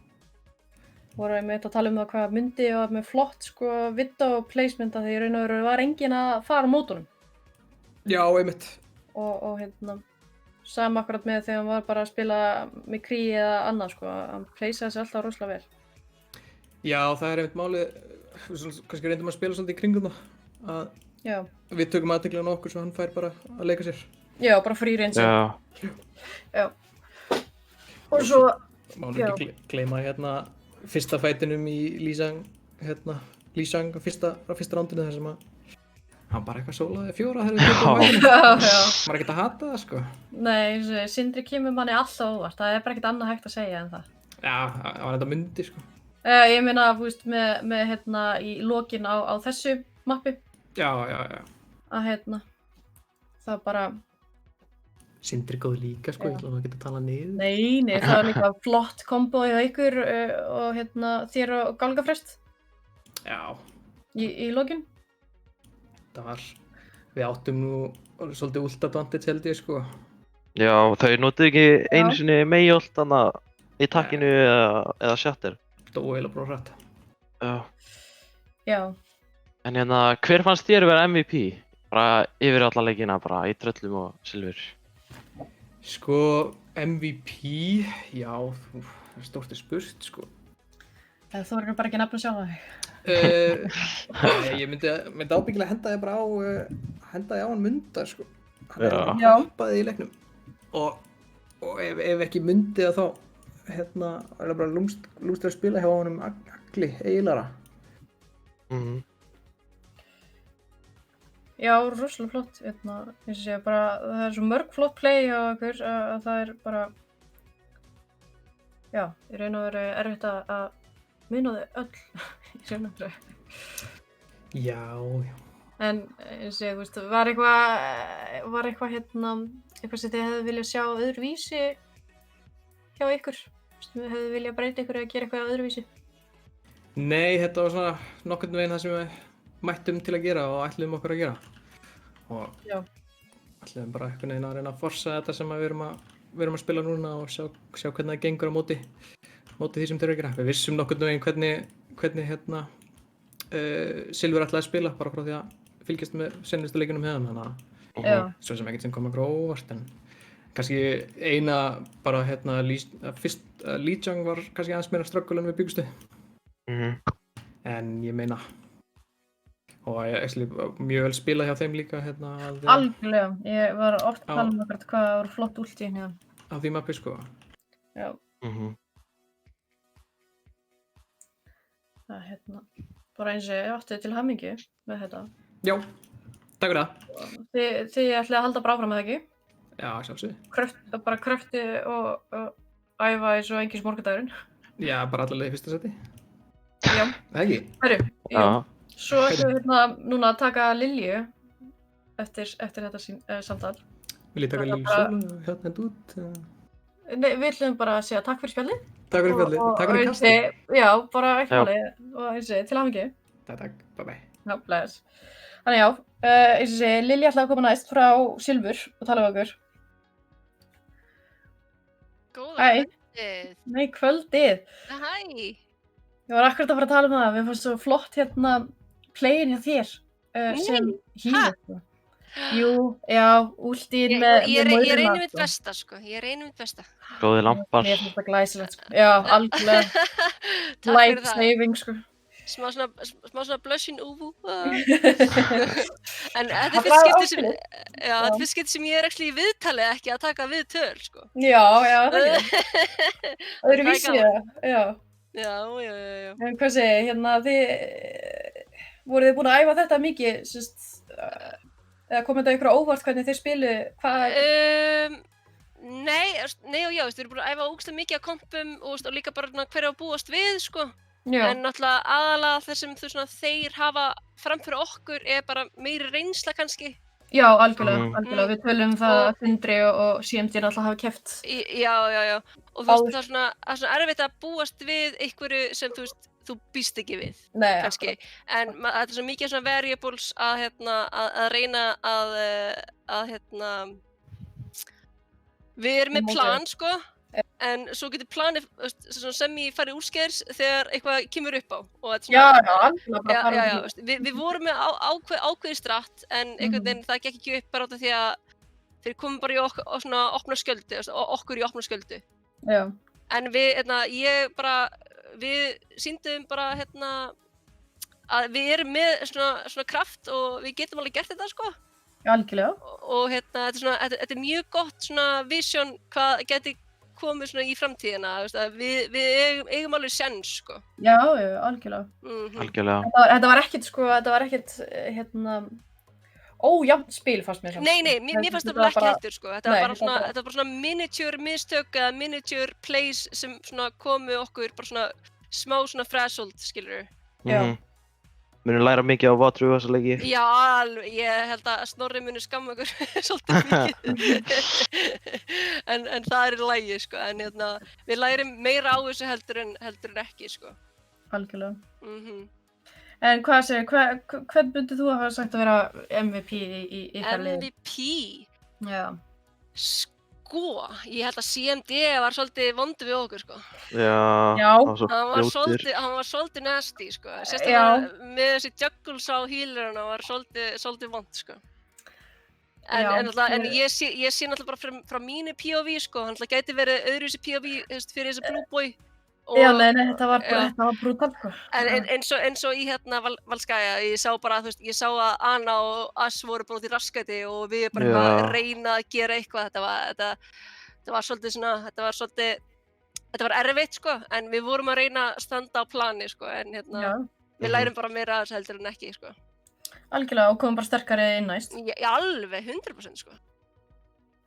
Voru einmitt að tala um það hvað myndi og með flott sko video placement að því í raun og veru var enginn að fara á mótunum. Já, einmitt. Og hérna, sama akkurat með þegar hann var bara að spila með krí eða annað sko, hann placeaði sig alltaf rosalega vel. Já, það er einmitt málið, kannski reyndum að spila svolítið í kringum það. Að Já. við tökum aðtekli á okkur svo hann fær bara að leika sér. Já, bara free range. Já. Já. Og svo, Má nú Já. ekki gleyma hérna fyrsta fætinum í Lee Sang á fyrsta rándinu þar sem að hann bara eitthvað sólaði 4 þegar við tökum á fætinum. já. Maður er ekkert að hata það sko. Nei, Sindri kemur manni alltaf óvart, það er bara ekkert annað hægt að segja en það. Já, það var þetta myndi sko. Ég meina, þú veist, með hérna í lokin á þessu mappi, Já. að hérna, það bara, Sindri góð líka sko, Já. ég ætla nú ekki að tala niður. nei, það var líka flott kombo hjá ykkur og hérna þér og Gálgafrest Já, í lokin. við áttum nú svolítið ult advantage held ég sko. Já, þau notuðu ekki einu Já. sinni Mayholt þannig í takkinu eða shatter. Dói eiginlega bara hratt. Já. Já, En hérna, hver fannst þér vera MVP? Bara yfir alla leikina, bara í tröllum og silfur. Sko, MVP, já, það er stórt spurt sko. þú verður bara ekki að nefna sjálf þig. Nei, ég myndi ábyggilega henda þig bara á, henda þig á hann Munda sko. Hann er Já. að Já. hoppaði í leiknum. Og ef ekki Mundi þá, hérna, er það bara lúmst að spila hjá honum Agli, eiginlega. Mhm. Já, rosalega flott, hérna, eins og segja, bara, það er svo mörg flott play hjá okkur að það er bara, já, í raun og veru erfitt að muna þau öll í raun og veru. Já. En eins og segja, þú veist, var eitthvað hérna, eitthvað sem þið hefðu viljað sjá öðruvísi hjá ykkur? Þú veist, hefðu viljað breyta ykkur eða gera eitthvað öðruvísi? Nei, þetta var svona nokkurn veginn það sem við mættum til að gera og ætluðum okkur að gera. Og Já. ætluðum bara einhvern veginn að reyna að forsa þetta sem að við erum að spila núna og sjá hvernig það gengur á móti því sem þeir eru að gera. Við vissum nokkurn veginn hvernig hérna Silfur ætlaði að spila bara frá því að fylgjast með sennistu leikunum hefðan, þannig að Já. svo sem ekkert sem kom okkur á óvart, en kannski eina bara hérna Lee Jung var kannski aðeins meira struggle en við byggustu. Mhm. En ég meina, og actually mjög vel spilað hjá þeim líka hérna Algjörlega, ég var oft að Já. tala um okkur hvað það voru flott últi hérna. á því mappi sko. Já, Mhm. það er hérna, bara eins og ég átti til hamingju með þetta. Já, takk fyrir það. Þið ætlið að halda bara áfram með það ekki? Já, sjálfsög. Bara kröfti og æfa eins og engins morgundagurinn. Já, bara allavega í fyrsta seti. Já, Það ekki? herru, Já. svo ætlum við hérna núna að taka Lilju eftir þetta samtal. Vil ég taka Það er Lilju bara- Sól hérna en út? Nei, við ætlum bara að segja takk fyrir spjallið. Takk fyrir fjallið, takk fyrir kastið. Já, bara ekki Já. máli og eins og til hamingju. Takk, bye bye. Já, bless. Þannig já, eins og segi, Lilja ætlaði að koma næst frá Silfur og tala við okkur. Góða Hæ. kvöldið. Nei, kvöldið. Hæ. Ég var akkurat að fara að tala um það. Við fannst svo flott hérna playin hjá þér sem hýður. Sko. Jú, já, últín með Ég móðurina, reyni mitt sko. besta, sko. Ég reyni mitt besta. Góði lampar. Mér finnst það glæsilegt, sko. Já, algjörlega. Takk Life fyrir það. saving, sko. Smá svona blushing úvú. En þetta Það er fyrst var skipti sem, ákveðið. já, þetta er fyrst skipti sem ég er actually í viðtali, ekki að taka viðtöl, sko. Já, það er ekki. Það eru Það er vísið gaman. það, já. Já. En hvað segi, hérna, voruð þið búin að æfa þetta mikið, eða kom þetta ykkur á óvart hvernig þið spilu, hvað, Nei og já, við erum búin að æfa ógeðslega mikið á kompum og líka bara hverja að búast við, sko. já, En náttúrulega aðalega það sem þeir hafa framfyrir okkur er bara meiri reynsla kannski. já, algjörlega, Mhm. algjörlega, við tölum það að Sindri og CMD náttúrulega hafa keppt. Já. Og þú veist, það er svona erfitt að búast við einhverju sem þú þú býst ekki við, Nei, kannski. En þetta er svo mikið svona variables að, að reyna að við erum með Móti. plan, sko, en svo getur planið sem ég farið úrskeiðis þegar eitthvað kemur upp á. Og þetta er Já, svona, algjörlega bara fara já, út í- við vorum með ákveðið stratt, en einhvern veginn það gekk ekki upp bara út af því að þeir komum bara í svona opna skjöldu, okkur í opna skjöldu. Já, En við, við sýndum bara, að við erum með svona kraft og við getum alveg gert þetta, sko. algjörlega. Og þetta er mjög gott svona vision hvað geti komið svona í framtíðina, að við eigum alveg sens, sko. Já, algjörlega. Algjörlega. Þetta var ekkert, sko, ójafnt spil fannst mér samt. Nei, mér fannst það bara ekki heldur, sko. Þetta var bara svona miniature mistök eða miniature plays sem svona komu okkur bara svona smá svona threshold, skilurðu. Já. Munum læra mikið á Vatru þessa leiki. Já, alveg, ég held að Snorri muni skamma okkur svolítið mikið. en það er í lagi, sko. En við lærum meira á þessu heldur en ekki, sko. Algjörlega. Mhm. En hvað segir, hvern myndið þú hafa sagt að vera MVP í ykkar liði? MVP? Já. Sko, ég held að CMD var svolítið vondur við okkur, sko. Já. Já. Það var svo Hann fljótur. var svolítið nasty, sko. Sérstaklega með þessi juggles á healerina var svolítið vond, sko. En ég sé náttúrulega bara frá mínu POV, sko. Hann gæti verið öðruvísi POV fyrir þessi Blue Boy. Já, nei, þetta var brútal, sko. En eins og í Valskæja, ég sá bara, ég sá að Anna og Ash voru bara út í raskæti og við bara eitthvað að reyna að gera eitthvað. Þetta var svolítið, þetta var erfitt, sko, en við vorum að reyna að standa á plani, sko, en við lærum bara meira að þessu heldur en ekki, sko. Algjörlega, og komum bara sterkari inn næst. Já, alveg, 100%, sko.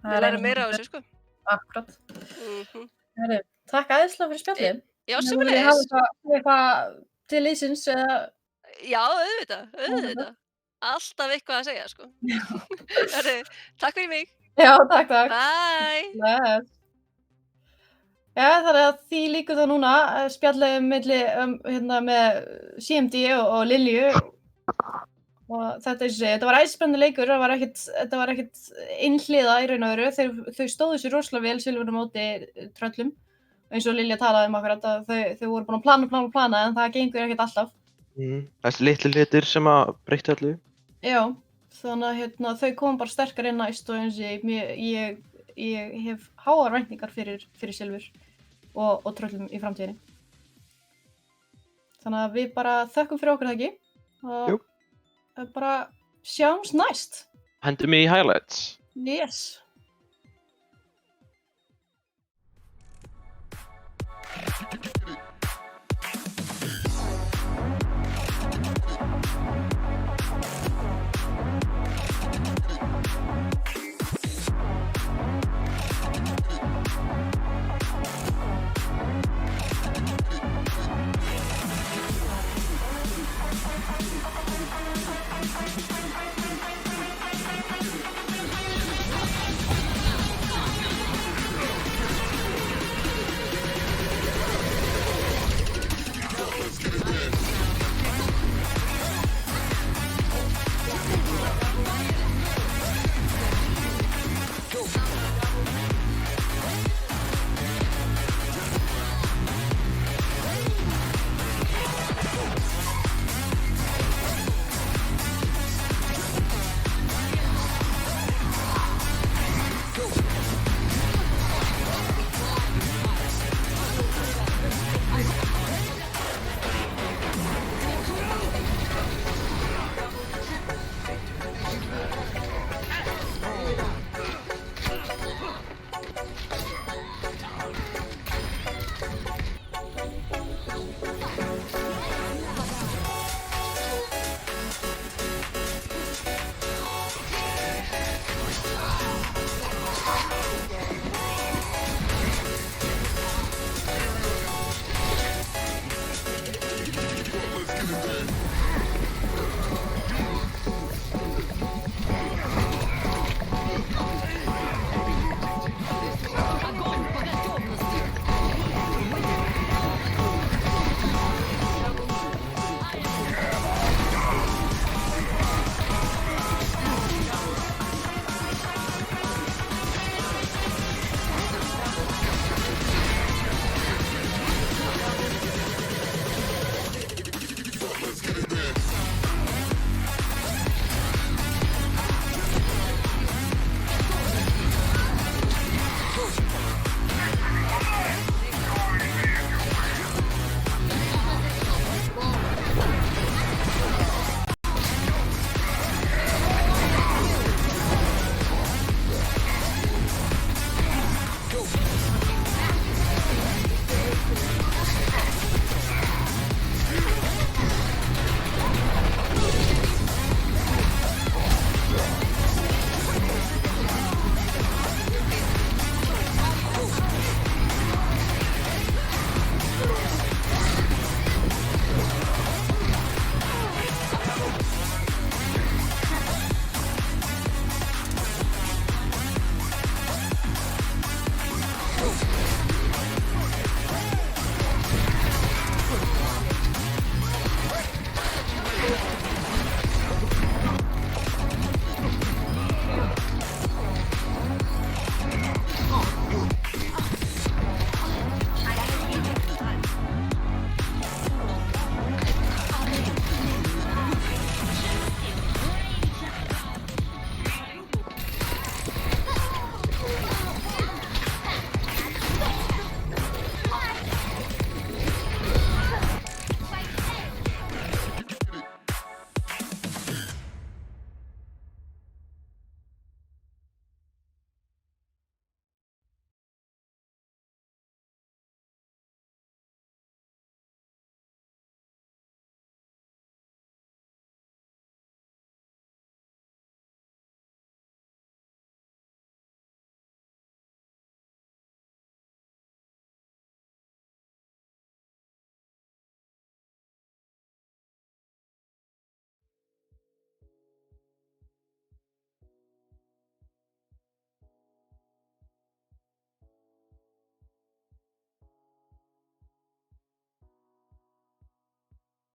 Við lærum meira á þessu, sko. Akkurat. Takk æðislega fyrir spjallið. Já, Viljið sömuleiðis. hafa eitthvað til liðsins eða? Já, auðvitað. Alltaf eitthvað að segja, sko. Takk fyrir mig. Já, takk. Bye. Bless. Já, þannig að því líkur það núna spjallið með CMD og Lilju og þetta var æsispennandi leikur, þetta var ekkert innhliða í raun og veru, þau stóðu sér rosalega vel Silfur á móti tröllum, eins og Lilja talaði akkurat að þau voru búin að plana en það gengur ekkert alltaf. Þessi litlu hlutir sem að breytta öllu. Já, þannig að þau komum bara sterkar inn næst og eins og ég hef háar væntingar fyrir Silfur og tröllum í framtíðinni. Þannig að við bara þökkum fyrir okkur, það ekki? Og bara sjáumst næst. Hendum í highlights. Yes.